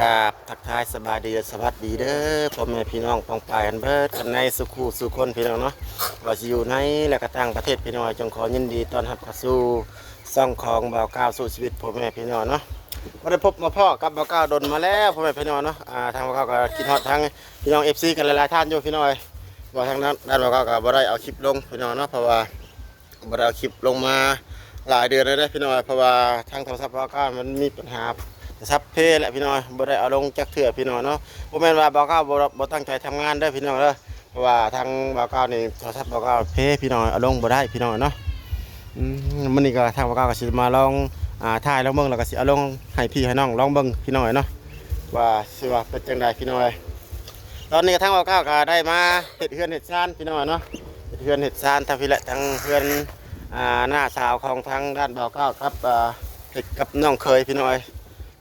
กราบทักทายสบายดีสวัสดีเด้อพ่อแม่พี่น้องปองปายกันเบิดกันในสุขูสุคนพี่น้องเนาะว่าสิอยู่ในและก็ต่างประเทศพี่น้องจงขอยินดีต้อนรับเข้าสู่ซ่องของบ่าวก้าวสู่ชีวิตพ่อแม่พี่น้องเนาะบ่ได้พบมาพ่อกับบ่าวก้าวดนมาแล้วพ่อแม่พี่น้องเนาะทางบ่าวก้าวก็คิดฮอดทางพี่น้อง FC กันหลายๆท่านอยู่พี่น้องว่าทางนั้นด้านบ่าวก้าวก็บ่ได้เอาคลิปลงพี่น้องเนาะเพราะว่าบ่ได้เอาคลิปลงมาหลายเดือนแล้วพี่น้องเพราะว่าทางโทรศัพท์บ่าวก้าวมันมีปัญหาซับเพแหละพี่น้อยบ่ได้เอาลงจักเถื่อพี่น้อยเนาะบ่แม่นว่าบ่าวก้าวบ่ตั้งใจทำงานเด้อพี่น้อยเด้อเพราะว่าทางบ่าวก้าวนี่โทรศัพท์บ่าวก้าวเพพี่น้อยเอาลงบ่ได้พี่น้อยเนาะมื้อนี้ก็ทางบ่าวก้าวก็สิมาลองถ่ายลองเบิ่งแล้วก็สิเอาลงให้พี่ให้น้องลองเบิ่งพี่น้อยเนาะว่าสิว่าเป็นจังไดพี่น้อยตอนนี้ทางบ่าวก้าวก็ได้มาเฮ็ดเฮือนเฮ็ดซ่านพี่น้อยเนาะเฮ็ดเฮือนเฮ็ดซ่านทางพี่แหละทางเฮือนหน้าสาวของทางด้านบ่าวก้าวครับเฮ็ดกับน้องเคยพี่น้อย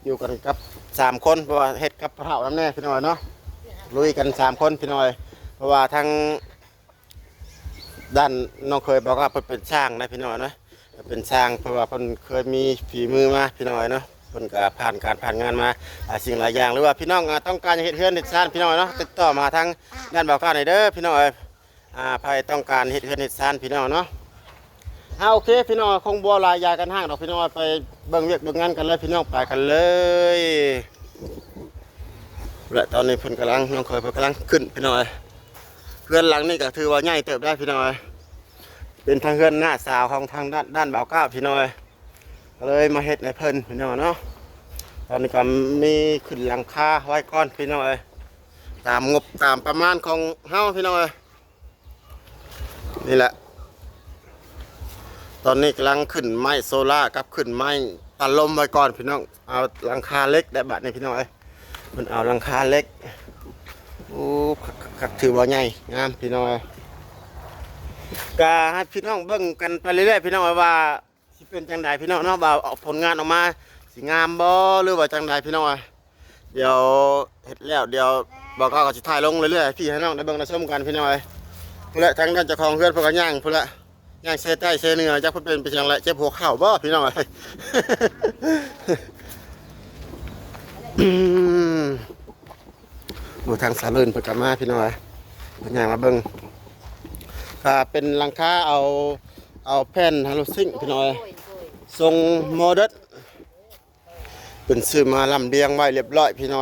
อยู่กันกับ3 คนเพราะว่าเฮ็ดกับพระเฒ่าน้ำแน่พี่น้อยเนาะลุยกัน3 คนพี่น้อยเพราะว่าทางด้านน้องเคยบอกว่าเพิ่นเป็นช่างนะพี่น้อยเนาะเป็นช่างเพราะว่าเพิ่นเคยมีฝีมือมาพี่น้อยเนาะเพิ่นก็ผ่านงานมาสิ่งหลายอย่างหรือว่าพี่น้องต้องการเฮ็ดเฮือนเฮ็ดซ่านพี่น้อยเนาะติดต่อมาทางด้านบ่าวก้าวหน่อยเด้อพี่น้อยใครต้องการเฮ็ดเฮือนเฮ็ดซ่านพี่น้อยเนาะโอเคพี่น้องคงบัวลายยากันห้างดอกพี่น้องไปเบิ่งเวียกเบิ่งงานกันเลยพี่น้องไปกันเลยและตอนนี้เพิ่นกำลังน้องเคยเพิ่นกำลังขึ้นพี่น้องเพื่อนหลังนี่ก็ถือว่าใหญ่เติบได้พี่น้องเป็นทางเพื่อนหน้าสาวของทางด้านบ่าวก้าวพี่น้องก็เลยมาเฮ็ดในเพิ่นพี่น้องเนาะตอนนี้ก็มีขึ้นหลังคาไว้ก่อนพี่น้องตามงบตามประมาณของเฮาพี่น้องนี่แหละตอนนี้กำลังขึ้นไม้โซล่ากับขึ้นไม้ตัดลมไว้ก่อนพี่น้องเอาหลังคาเล็กได้บัดนี้พี่น้องมันเอาหลังคาเล็กโอ้ถือว่าใหญ่งามพี่น้องก็ให้พี่น้องเบิ่งกันไปเรื่อยๆพี่น้องว่าสิเป็นจังใดพี่น้องเนาะว่าออกผลงานออกมาสิงามบ่หรือว่าจังใดพี่น้องเดี๋ยวเฮ็ดแล้วเดี๋ยวบอกก็สิถ่ายลงเรื่อยๆพี่ให้น้องได้เบิ่งได้ชมกันพี่น้องพุ่นละทางด้านเจ้าของเฮือนเพิ่นก็ย่างพุ่นละย่างเซใต้เซเหนือจักเพิ่นเป็นจังไรเจ็บหัวเข่าบ่พี่น้องหมู่ทางสาลื่นเพิ่นก็มาพี่น้องเพิ่นย่างมาเบิ่งก็เป็นหลังคาเอาแผ่นฮาโลซิงพี่น้องทรงโมเดิร์นเป็นซื้อมาลำเลียงไว้เรียบร้อยพี่น้อง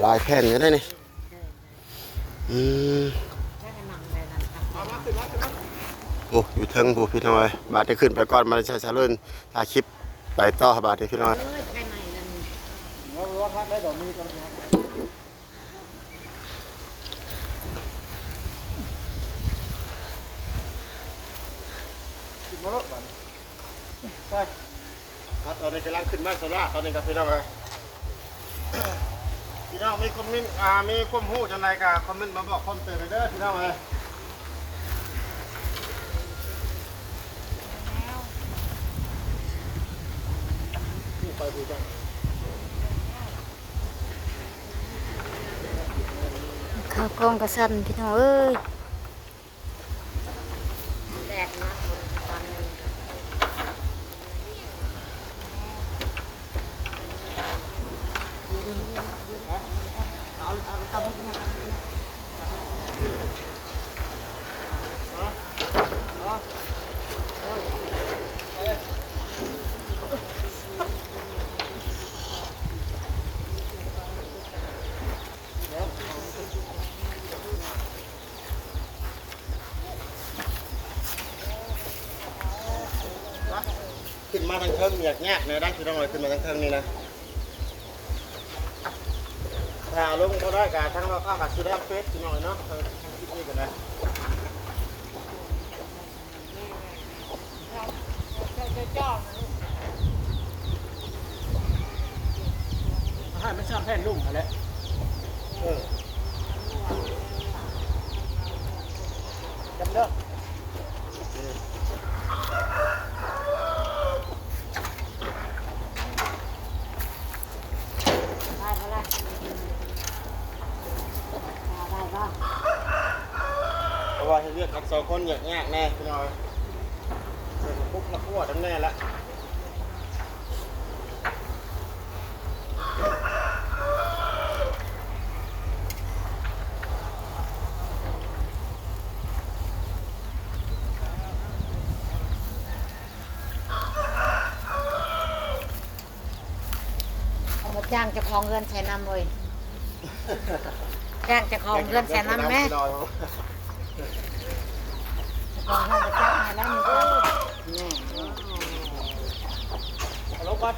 หลายแผ่นอยู่ได้นี่โอ้อยู่เทิงผู้พี่น้อยบาดได้ขึ้นไปก่อนมาใช้สาลื่นถ่ายคลิปไปต่อบาดได้พี่น้อยตอนนี้กำลังขึ้นมาโซล่าตอนนี้กับพี่น้องเลยพี่น้องมีคอมเมนต์มีความรู้จังไรกับคอมเมนต์มาบอกความเตือนเด้อพี่น้องเลยข้าวกล้องกระสันพี่น้องเอ้ยแดดนะตอนนี้ขึ้นมาทางเทิงอยากแยกเนี่ยได้พี่น้องเลยขึ้นมาทางเทิงนี่นะถ้าลงก็ได้กับทั้งเราก็กับซีแดงเฟสพี่น้องเนาะทางคลิปนี้กันนะให้ไม่ชอบแผ่นลุ่มอะไรจำเด้อเพราะว่าเรียกกัน2 คนอย่างเงี้ยแน่พี่น้อยเสร็จปุ๊บละขั้วทั้งแน่ละ จ้างเจ้าของเงินใช้น้ำเลยจ้างเจ้าของเงินใช้น้ำแม่เจ้าของเงินจะจ้างมาแล้วมึงก็แม่ลบก่อน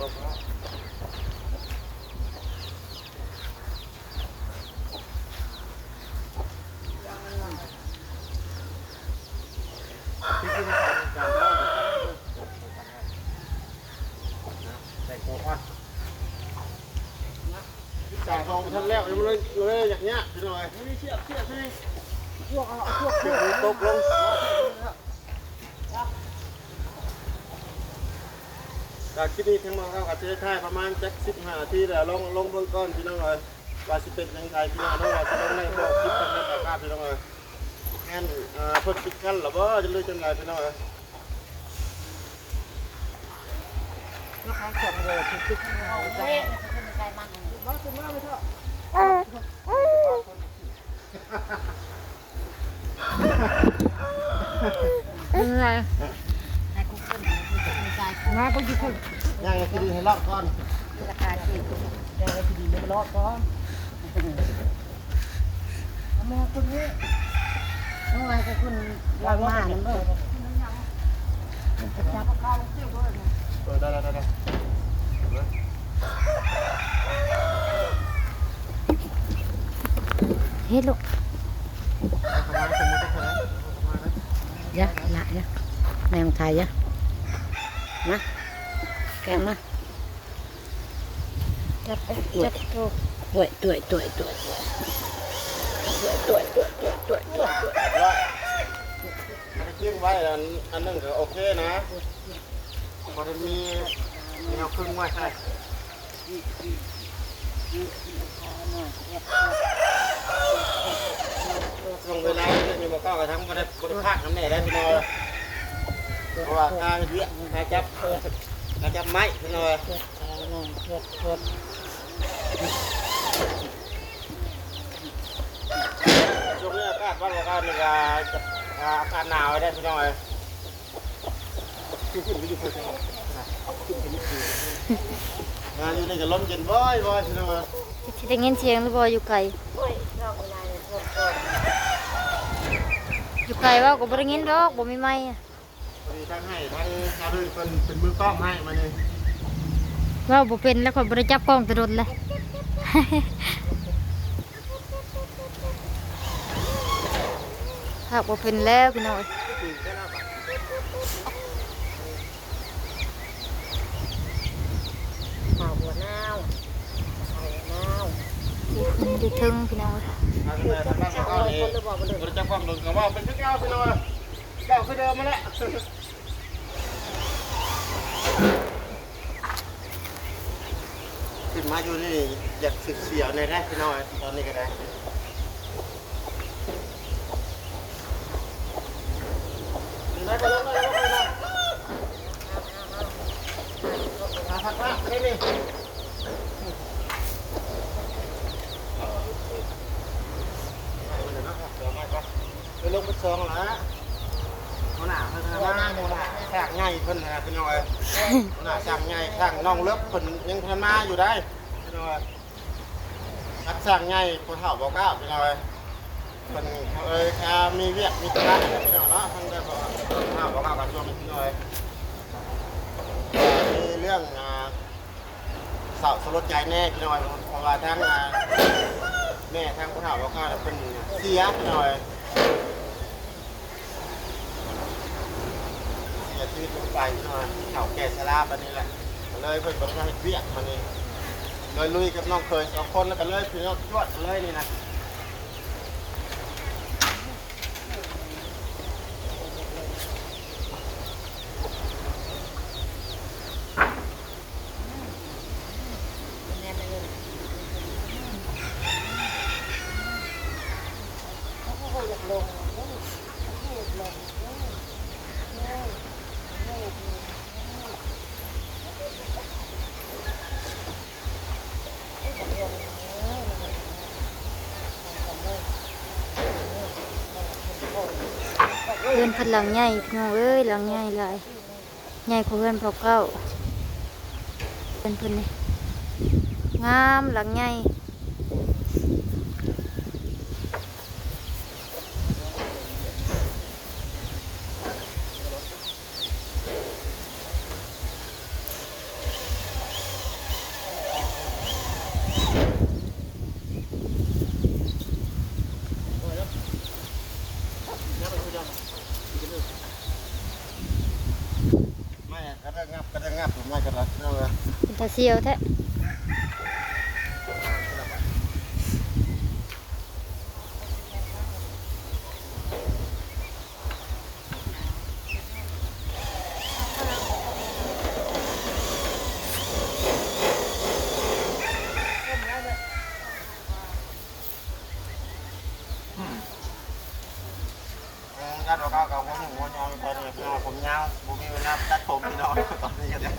จ่ายทองท่านแล้วยังเลยอย่างเงี้ยพี่หน่อยนี่เชือกนี่พวกตกลงจากที่นี่ทั้งหมดเขาอาจจะได้ประมาณจัก15 นาทีแล้วลงเบื้องต้นพี่น้องเลยว่าสิเป็นยังไงพี่น้องว่าจะลงในบอกคิดกันในอากาศพี่น้องเลยงั้นเพิ่นปิดกันหรือว่าจะเลยจังไงพี่น้องเลยลูกค้าส่งเลยคิดกันเอาไปใส่มันบ้าคุณมาไม่เท่าอะไร มาก็ยิ่งยังไงดีให้รอดก่อนราคาที่ ยังไงดีให้รอดก่อนแม่คนนี้เมื่อวานก็คุณวางมาหนึ่งเลยจับข้าวเที่ยวด้วยได้เฮ้ยลูกยะละยะแมงไทยยะนะแกงมาจับตัวด้วยเที่ยงไว้อันนึงก็โอเคนะพอจะมีแนวครึ่งไว้ใช่ลงเวลาจะมีมาก้าวกระทั่งบริภาคน้ำแน่ได้พี่น้อยเพราะว่าการเลี้ยงการจับไม้พี่น้อยช่วงนี้อากาศวันละกันนี่ก็อากาศหนาวได้พี่น้อยขึ้นไปอยู่เพื่อนงานอยู่ในกับลมเย็นบ่อยพี่น้อยที่ได้เงินเชียงหรือบ่อยู่ไกลอยู่ไกลว่าก็บ่ได้เงินดอกบ่มีไม้พอดีทั้งให้ทั้งชาด้วยเป็นมือกล้องให้มาเลยว่าบ่เป็นแล้วคนบ่ได้จับกล้องตลอดเลยหากบ่เป็นแล้วพี่น้อยข้าวหัวหน้าวดูทึงพี่น้อยทางบ้านเขาเนี่ยบริจาคความดุกับว่าเป็นชุดเก้าพี่น้อยเก้าคือเดิมมาแล้วขึ้นมาอยู่นี่อยากสึกเสียวในแรกพี่น้อยตอนนี้ก็ได้ได้ไปแล้วมาพักละนี่ไปลงไปซองละหัวหน้าเพิ่นนะหัวหน้าแทกง่ายเพิ่นนะพี่น้อยหัวหน้าสั่งง่ายสั่งน้องเลิฟเพิ่นยังเพิ่นมาอยู่ได้พี่น้อยรักสั่งง่ายผู้เฒ่าบ่กล้าพี่น้อยเพิ่นมีเวียกมีธุระพี่น้อยเนาะทั้งได้บ่เฒ่าบ่กล้ากันช่วงนี้พี่น้อยมีเรื่องเศร้าสลดใจแน่พี่น้อยเพราะว่าทั้งแม่ทั้งผู้เฒ่าบ่กล้าเพิ่นเสียพี่น้อยชีวิตไปหน่อยเข่าแก่ชราแบบนี้แหละเลยเพิ่นบอกว่าให้เบี้ยมันนี่เลยลุยกับน้องเคย2 คนแล้วกันเลยพี่น้องชวดเลยนี่นะเพื่อนพันหลังใหญ่พี่น้องเอ้ยหลังใหญ่เลยใหญ่กว่าเพื่อนพอเก้าเป็นเพื่อนนี่ งามหลังใหญ่ไม่กระเด้งงับผมไม่กระเด้งเอาเลย เป็นตาเซียวแท้ญาติเราเขาหัวยาวไปเลยพี่น้องผมยาวผมมีเวลาตัดผมพี่น้องตอนนี้ก็ได้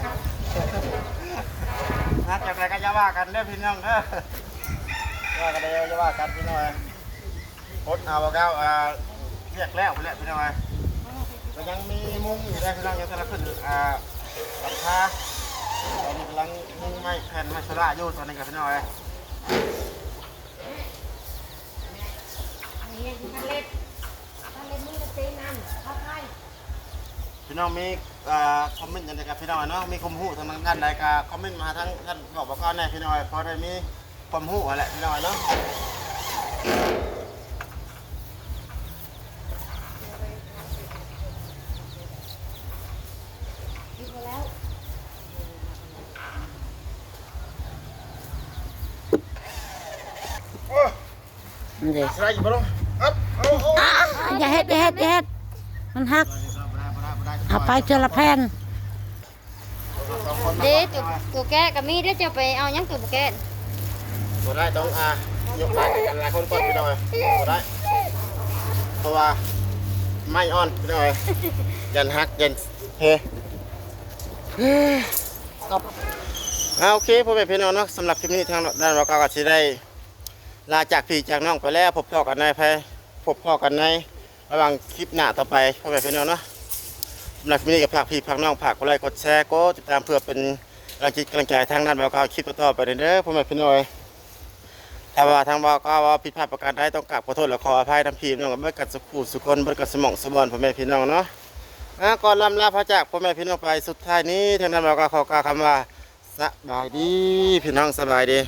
น่าจะไปก็จะว่ากันเด้อพี่น้องเด้อว่ากันเดียวจะว่ากันพี่น้องพดเอาเก้าเรียกแล้วไปแล้วพี่น้องก็ยังมีมุ้งอยู่ได้พี่น้องยังกำลังขึ้นหลังคาตอนนี้กำลังมุ้งไม้แผ่นไม้ชราอยู่ตอนนี้กับพี่น้องพี่น้องมีคอมเมนต์ยังไงกับพี่น้องเนาะมีความรู้ทางด้านใดก็คอมเมนต์มาทั้งท่านบอกว่าแน่พี่น้องพอได้มีความรู้อะไรพี่น้องเนาะนี่เด้อ ใส่อยู่บ่ลงเอา อย่าเฮ็ดมันหักเอาไปเจอละแผ่น เด้ตัวแก้กับมีได้จะไปเอายังตัวแก้ บ่ได้ต้องยกไปกันหลายคนก่อนพี่น้องบ่ได้เพราะว่าไม่อ่อนพี่น้องยันหักยันเฮโอเคพ่อแม่พี่น้องเนาะสำหรับคลิปนี้ทางด้านเราก็จะได้ลาจากพี่จากน้องไปแล้วพบกันในระหว่างคลิปหน้าต่อไปพ่อแม่พี่น้องเนาะสำหรับคลิปนี้กับฝากพี่ฝากน้องฝากกดไลค์กดแชร์กดติดตามเพื่อเป็นกำลังใจทางด้านเราก็คลิปต่อไปเด้อพ่อแม่พี่น้องถ้าว่าทางเราก็ว่าผิดพลาดประการใดต้องกราบขอโทษและขออภัยน้ำพี่น้องกับเมื่อกัดสุขุสุคนเมื่อกัดสมองสมบัติพ่อแม่พี่น้องเนาะก่อนลำลาพระจากพ่อแม่พี่น้องไปสุดท้ายนี้ทางด้านเราก็ขอกล่าวคำว่าสบายดีพี่น้องสบายดี